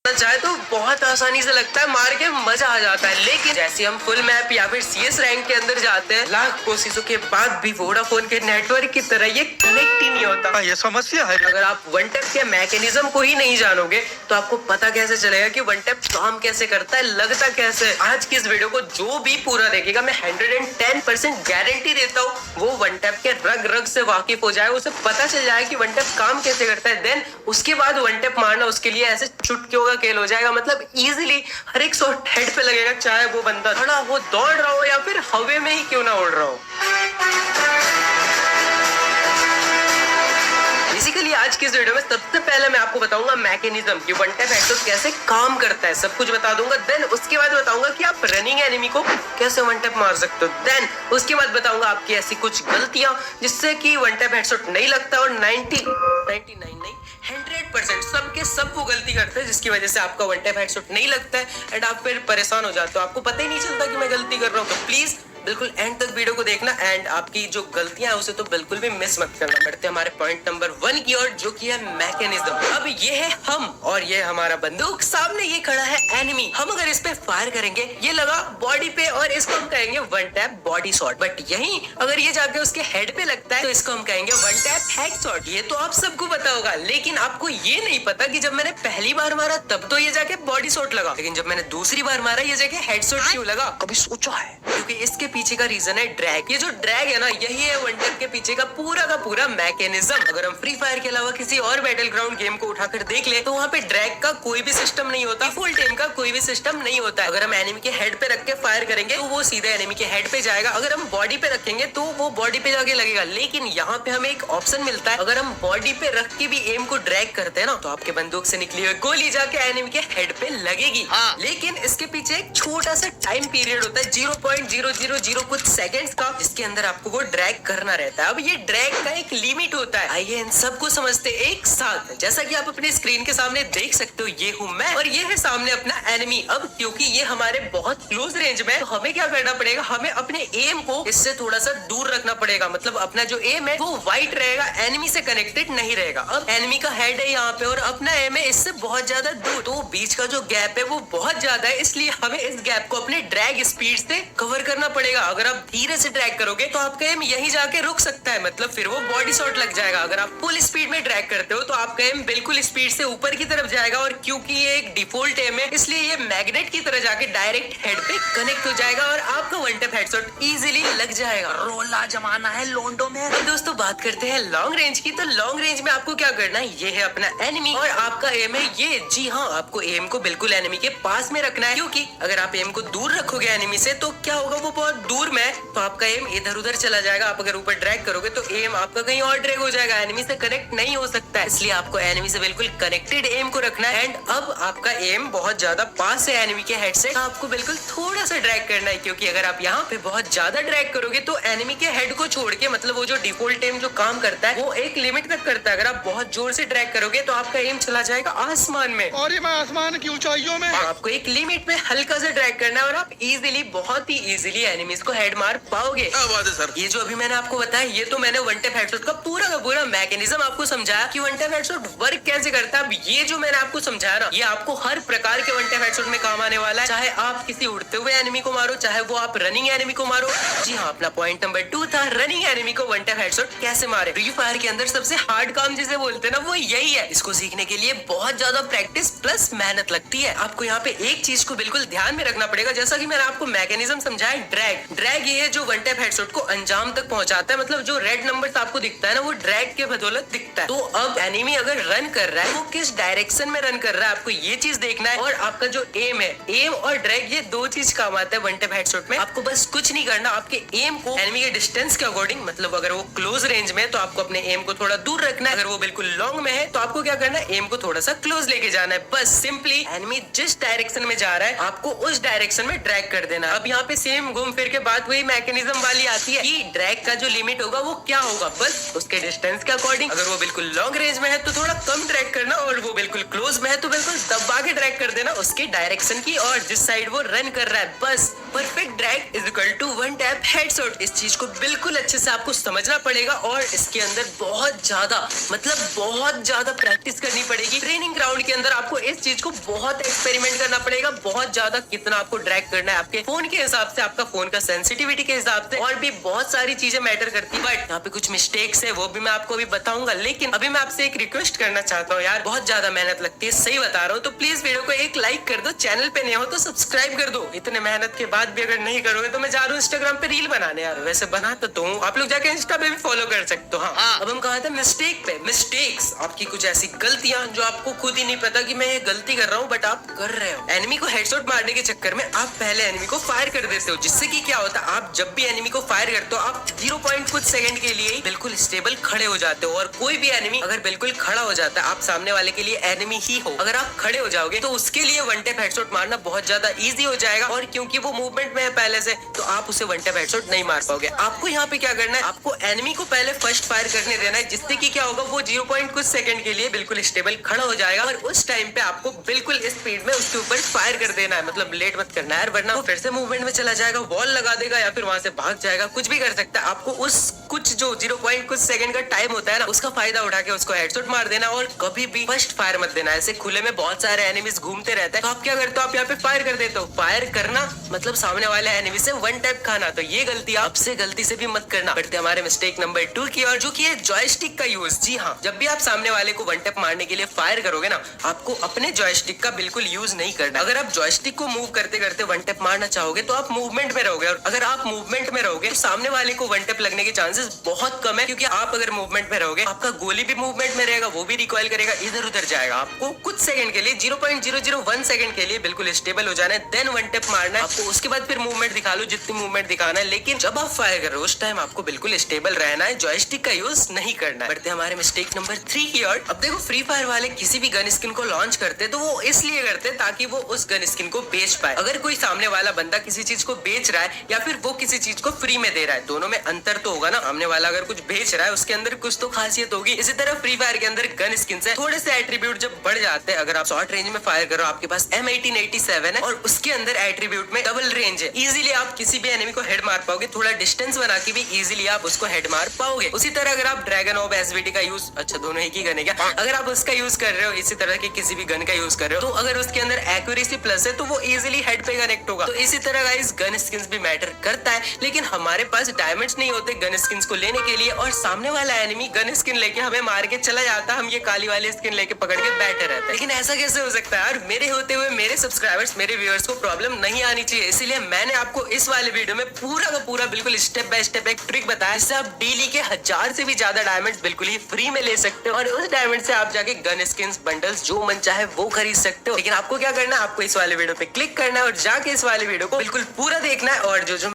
चाहे तो बहुत आसानी से लगता है, मार के मजा आ जाता है। लेकिन जैसे हम फुल मैप या फिर CS रैंक के अंदर जाते हैं, लाख कोशिशों के बाद भी वोडाफोन के नेटवर्क की तरह ये कनेक्ट ही नहीं होता। ये समस्या है। अगर आप वन टैप के मैकेनिज्म को ही नहीं जानोगे तो आपको पता कैसे चलेगा कि वन टैप काम कैसे करता है, लगता कैसे। आज की इस वीडियो को जो भी पूरा देखेगा, मैं 110% गारंटी देता हूँ वो वन टैप के रग रग से वाकिफ हो जाएगा, उसे पता चल जाएगा कि वन टैप काम कैसे करता है। देन उसके बाद वन टैप मारना उसके लिए ऐसे चुटकियों का खेल हो जाएगा। मतलब इजीली हर एक शॉट हेड पे लगेगा, चाहे वो बंदा खड़ा हो, दौड़ रहा हो या फिर हवा में ही क्यों ना उड़ रहा हो। बेसिकली आज की इस वीडियो में सबसे पहले मैं आपको बताऊंगा मैकेनिज्म कि वन टैप हेडशॉट कैसे काम करता है, सब कुछ बता दूंगा। देन उसके बाद बताऊंगा कि आप रनिंग एनिमी को कैसे वन टैप मार सकते हो। देन उसके बाद बताऊंगा आपकी ऐसी कुछ गलतियां जिससे कि वन टैप हेडशॉट नहीं लगता और 100% सबके सब वो गलती करते हैं जिसकी वजह से आपका वन टैप हेडशॉट नहीं लगता है एंड आप फिर परेशान हो जाते हो, आपको पता ही नहीं चलता कि मैं गलती कर रहा हूँ। तो प्लीज बिल्कुल एंड तक वीडियो को देखना एंड आपकी जो गलतियां हैं उसे तो बिल्कुल भी मिस मत करना। बढ़ते हमारे पॉइंट नंबर 1 की ओर, जो कि है मैकेनिज्म। अब ये है हम और ये हमारा बंदूक, सामने ये खड़ा है एनिमी। हम अगर इस पे फायर करेंगे, ये लगा बॉडी पे और इसको हम कहेंगे one tap body shot. But यही अगर ये जाके उसके हेड पे लगता है तो इसको हम कहेंगे वन टैप हेड शॉट। ये तो आप सबको पता होगा, लेकिन आपको ये नहीं पता कि जब मैंने पहली बार मारा तब तो ये जाके बॉडी शॉट लगा, लेकिन जब मैंने दूसरी बार मारा ये जाके हेड शॉट क्यों लगा, कभी सोचा है? क्योंकि इसके पीछे का रीजन है ड्रैग। ये जो ड्रैग है ना, यही है वन टैप के पीछे का पूरा मैकेनिज्म। अगर हम फ्री फायर के अलावा किसी और बैटल ग्राउंड गेम को उठाकर देख ले तो वहाँ पे ड्रैग का कोई भी सिस्टम नहीं होता, फुल टाइम का कोई भी सिस्टम नहीं होता है। अगर हम एनिमी के हेड पे रख के फायर करेंगे तो वो सीधे एनिमी के हेड पे जाएगा, अगर हम बॉडी पे रखेंगे तो वो बॉडी पे जाके लगेगा। लेकिन यहाँ पे हमें एक ऑप्शन मिलता है, अगर हम बॉडी पे रख के भी एम को ड्रैग करते हैं ना तो आपके बंदूक से निकली हुई गोली जाके एनिमी के हेड पे लगेगी। हाँ, लेकिन इसके पीछे एक छोटा सा टाइम पीरियड होता है 0.000 कुछ सेकंड्स का, जिसके अंदर आपको वो ड्रैग करना रहता है। अब ये ड्रैग का एक लिमिट होता है, आइए इन सबको समझते एक साथ। जैसा कि आप अपने स्क्रीन के सामने देख सकते हो, ये हूँ मैं और ये है सामने अपना एनिमी। अब क्योंकि ये हमारे बहुत क्लोज रेंज में है तो हमें क्या करना पड़ेगा, हमें अपने एम को इससे थोड़ा सा दूर रखना पड़ेगा। मतलब अपना जो एम है वो वाइट रहेगा, एनिमी से कनेक्टेड नहीं रहेगा। अब एनिमी का हेड है यहाँ पे और अपना एम है इससे बहुत ज्यादा दूर, तो बीच का जो गैप है वो बहुत ज्यादा है, इसलिए हमें इस गैप को अपने ड्रैग स्पीड से कवर करना पड़ेगा। अगर आप धीरे से ड्रैग करोगे तो आपका एम यहीं जाके रुक सकता है, मतलब फिर वो बॉडी शॉट लग जाएगा। अगर आप फुल स्पीड में ड्रैग करते हो तो आपका एम बिल्कुल स्पीड से ऊपर की तरफ जाएगा और क्योंकि ये एक डिफॉल्ट एम है इसलिए ये मैग्नेट की तरह जाके डायरेक्ट हेड पे कनेक्ट हो जाएगा और आपका वन टैप हेडशॉट इजीली लग जाएगा। रोला जमाना है लोंडो में। तो दोस्तों बात करते हैं लॉन्ग रेंज की। तो लॉन्ग रेंज में आपको क्या करना है, ये है अपना एनिमी और आपका एम है ये। जी हाँ, आपको एम को बिल्कुल एनिमी के पास में रखना है, क्योंकि अगर आप एम को दूर रखोगे एनिमी से तो क्या होगा, वो बहुत दूर में तो आपका एम इधर उधर चला जाएगा। आप अगर ऊपर ड्रैग करोगे तो एम आपका कहीं और ड्रैग हो जाएगा, एनिमी से कनेक्ट नहीं हो सकता है। इसलिए आपको एनिमी से बिल्कुल कनेक्टेड एम को रखना है। एंड अब आपका एम बहुत ज्यादा पास है एनिमी के हेड से, आपको बिल्कुल थोड़ा सा ड्रैग करना है, क्योंकि अगर आप यहाँ पे बहुत ज्यादा ड्रैग करोगे तो एनिमी के हेड को छोड़ के, मतलब वो जो डिफॉल्ट एम जो काम करता है वो एक लिमिट तक करता है। अगर आप बहुत जोर से ड्रैग करोगे तो आपका एम चला जाएगा आसमान में, और ये मैं आसमान की ऊंचाइयों में। आपको एक लिमिट में हल्का सा ड्रैग करना है और आप इजीली, बहुत ही इजीली एनिमीज को हेड मार पाओगे। क्या बात है सर। ये जो अभी मैंने आपको बताया, ये तो मैंने वन टैप हेडशॉट का पूरा मैकेनिज्म आपको समझाया कि वन टैप हेडशॉट वर्क कैसे करता है। अब ये जो मैंने आपको समझाया ना, ये आपको हर प्रकार के वन टैप हेडशॉट में काम आने वाला है। चाहे आप किसी उड़ते हुए एनिमी को मारो, चाहे वो आप रनिंग एनिमी को मारो। जी हाँ, अपना पॉइंट नंबर 2 था रनिंग एनिमी को वन टैप हेडशॉट कैसे मारे। फ्री फायर के अंदर सबसे हार्ड काम जिसे बोलते हैं ना, वो यही है। इसको सीखने के लिए बहुत ज्यादा प्रैक्टिस प्लस मेहनत लगती है। आपको यहाँ पे एक चीज को बिल्कुल ध्यान में रखना पड़ेगा, जैसा कि मैंने आपको मैकेनिज्म समझाया, ड्रैग ये है जो वन टैप हेडशॉट को अंजाम तक पहुंचाता है। मतलब जो रेड नंबर आपको दिखता है ना, वो ड्रैग के बदौलत दिखता है। तो अब एनिमी अगर रन कर रहा है वो किस डायरेक्शन में रन कर रहा है, आपको ये चीज देखना है। और आपका जो एम है, एम और ड्रैग ये दो चीज काम आता है वन टैप हेडशॉट में। आपको बस कुछ नहीं करना, आपके एम को एनिमी के डिस्टेंस के अकॉर्डिंग, मतलब अगर वो क्लोज रेंज में है तो आपको अपने एम को थोड़ा दूर रखना है, अगर वो बिल्कुल लॉन्ग में है तो आपको क्या करना है, एम को थोड़ा सा क्लोज लेके जाना है। बस सिंपली एनिमी जिस डायरेक्शन में जा रहा है आपको उस डायरेक्शन में ड्रैग कर देना। अब यहाँ पे सेम घूम फिर के बात वही मैकेनिज्म वाली आती है कि ड्रैग का जो लिमिट होगा वो क्या होगा, बस उसके डिस्टेंस के अकॉर्डिंग। अगर वो बिल्कुल लॉन्ग रेंज में है तो थोड़ा कम ड्रैग करना, और वो बिल्कुल क्लोज में है तो बिल्कुल दबा के ड्रैग कर देना उसके डायरेक्शन की और जिस साइड वो रन कर रहा है। बस perfect drag is equal to one tap headshot. इस चीज को बिल्कुल अच्छे से आपको समझना पड़ेगा और इसके अंदर बहुत ज्यादा प्रैक्टिस करनी पड़ेगी। ट्रेनिंग ग्राउंड के अंदर आपको इस चीज को बहुत एक्सपेरिमेंट करना पड़ेगा, बहुत ज्यादा कितना आपको ड्रैग करना है आपके फोन के हिसाब से, आपका फोन का सेंसिटिविटी के हिसाब से, और भी बहुत सारी चीजें मैटर करती है। बट यहाँ पे कुछ मिस्टेक्स है, वो भी मैं आपको अभी बताऊंगा। लेकिन अभी मैं आपसे एक रिक्वेस्ट करना चाहता हूँ यार, बहुत ज्यादा मेहनत लगती है, सही बता रहा हूँ, तो प्लीज वीडियो को एक लाइक कर दो, चैनल पे नए हो तो सब्सक्राइब कर दो। इतने मेहनत के बाद भी अगर नहीं करोगे तो मैं जा रहा हूँ इंस्टाग्राम पे रील बनाने यार, वैसे बनाता तो हूँ, आप लोग जाके इंस्टा पे भी फॉलो कर सकते हो। हाँ, अब हम कहा था मिस्टेक पे। मिस्टेक्स आपकी कुछ ऐसी गलतियां जो आपको खुद ही नहीं पता कि मैं ये गलती कर रहा हूँ, बट आप कर रहे हो। एनिमी को हेडशॉट मारने के चक्कर में आप पहले एनिमी को फायर कर देते हो, जिससे कि क्या होता है, आप जब भी एनिमी को फायर करते हो आप 0. कुछ सेकंड के लिए बिल्कुल स्टेबल खड़े हो जाते हो। और कोई भी एनिमी अगर बिल्कुल खड़ा हो जाता है, आप सामने वाले के लिए एनिमी ही हो, अगर आप खड़े हो जाओगे तो उसके लिए वन टैप हेडशॉट मारना बहुत ज्यादा इजी हो जाएगा। और क्योंकि वो मूवमेंट में है पहले से, तो आप उसे वन टैप हेडशॉट नहीं मार पाओगे। आपको यहाँ पे क्या करना है, आपको एनिमी को पहले फर्स्ट फायर करने देना है, जिससे कि क्या होगा, वो 0. कुछ सेकंड के लिए बिल्कुल स्टेबल खड़ा हो जाएगा। और उस टाइम पे आपको बिल्कुल स्पीड में उसके ऊपर फायर कर देना है, मतलब लेट मत करना है, वरना वो फिर से मूवमेंट में चला जाएगा, वॉल लगा देगा या फिर वहां से भाग जाएगा, कुछ भी कर सकता है। आपको उस कुछ जो 0. कुछ सेकंड का टाइम होता है ना, उसका फायदा उठा के उसको हेडशॉट मार देना। और कभी भी फर्स्ट फायर मत देना। ऐसे खुले में बहुत सारे एनिमीज घूमते रहते हैं, तो आप क्या करते हो, आप यहाँ पे फायर कर देते हो। फायर करना मतलब सामने वाले एनिमी से वन टैप खाना, तो ये गलती आपसे गलती से भी मत करना। बढ़ते हमारे मिस्टेक नंबर 2 की ओर, जो कि है जॉयस्टिक का यूज। जी हाँ, जब भी आप सामने वाले को वन टैप मारने के लिए फायर करोगे ना, आपको अपने जॉयस्टिक का बिल्कुल यूज नहीं करना। अगर आप जॉयस्टिक को मूव करते करते वन टैप मारना चाहोगे तो आप मूवमेंट में रहोगे, और अगर आप मूवमेंट में रहोगे तो सामने वाले को वन टैप लगने के चांसेस बहुत कम है, क्योंकि आप अगर मूवमेंट में रहोगे आपका गोली भी मूवमेंट में रहेगा, वो भी रिकॉइल करेगा, इधर उधर जाएगा। आपको कुछ सेकंड के लिए 0.001 सेकंड के लिए बिल्कुल स्टेबल हो जाना है, देन वन टैप मारना है आपको। उसके बाद फिर मूवमेंट दिखा लो जितनी मूवमेंट दिखाना है, लेकिन जब आप फायर कर रहे हो उस टाइम आपको बिल्कुल स्टेबल रहना है, जॉयस्टिक का यूज नहीं करना है। बढ़ते हमारे मिस्टेक नंबर 3 की ओर। अब देखो, फ्री फायर वाले किसी भी गन स्किन को लॉन्च करते तो वो इसलिए करते ताकि वो उस गन स्किन को बेच पाए। अगर कोई सामने वाला बंदा किसी चीज को बेच रहा है या फिर वो किसी चीज को फ्री में दे रहा है, दोनों में अंतर तो होगा ना। सामने वाला अगर कुछ बेच रहा है उसके अंदर कुछ तो खासियत होगी। इसी तरह फ्री फायर के अंदर गन स्किन से थोड़े से एट्रीब्यूट जब बढ़ जाते हैं, अगर आप शॉर्ट रेंज में फायर करो, आपके पास M1887 है और उसके अंदर एट्रीब्यूट में डबल रेंज है, इजीली आप किसी भी एनिमी को हेड मार पाओगे। थोड़ा डिस्टेंस बना के भी इजीली आप उसको हेड मार पाओगे। उसी तरह अगर आप ड्रैगन ऑफ SVT का यूज, अच्छा दोनों एक ही गन है क्या, अगर आप उसका यूज कर रहे हो, इसी तरह के किसी भी गन का यूज कर रहे हो, तो अगर उसके अंदर एक्यूरेसी प्लस है तो वो इजीली हेड पे कनेक्ट होगा। तो इसी तरह गाइस गन स्किन्स भी मैटर करता है, लेकिन हमारे पास डायमंड्स नहीं होते गन स्किन्स को लेने के लिए, और सामने वाला एनिमी गन स्किन लेके हमें मार के चला जाता, हम ये काली वाली स्किन लेके पकड़ के बैठे रहते हैं। लेकिन ऐसा कैसे हो सकता है यार, मेरे होते हुए मेरे सब्सक्राइबर्स, मेरे व्यूअर्स को प्रॉब्लम नहीं आनी चाहिए। इसलिए मैंने आपको इस वाले वीडियो में पूरा का पूरा बिल्कुल स्टेप बाय स्टेप एक ट्रिक बताया, जिससे आप डेली के 1000 से भी ज्यादा डायमंड्स बिल्कुल ही फ्री में ले सकते हो, और उस डायमंड से आप जाके गन स्किन्स बंडल्स जो मन चाहे वो खरीद सकते हो। लेकिन आपको क्या करना है, आपको इस वाले वीडियो पे क्लिक करना है और जाके इस वाले वीडियो को बिल्कुल पूरा देखना है, और जो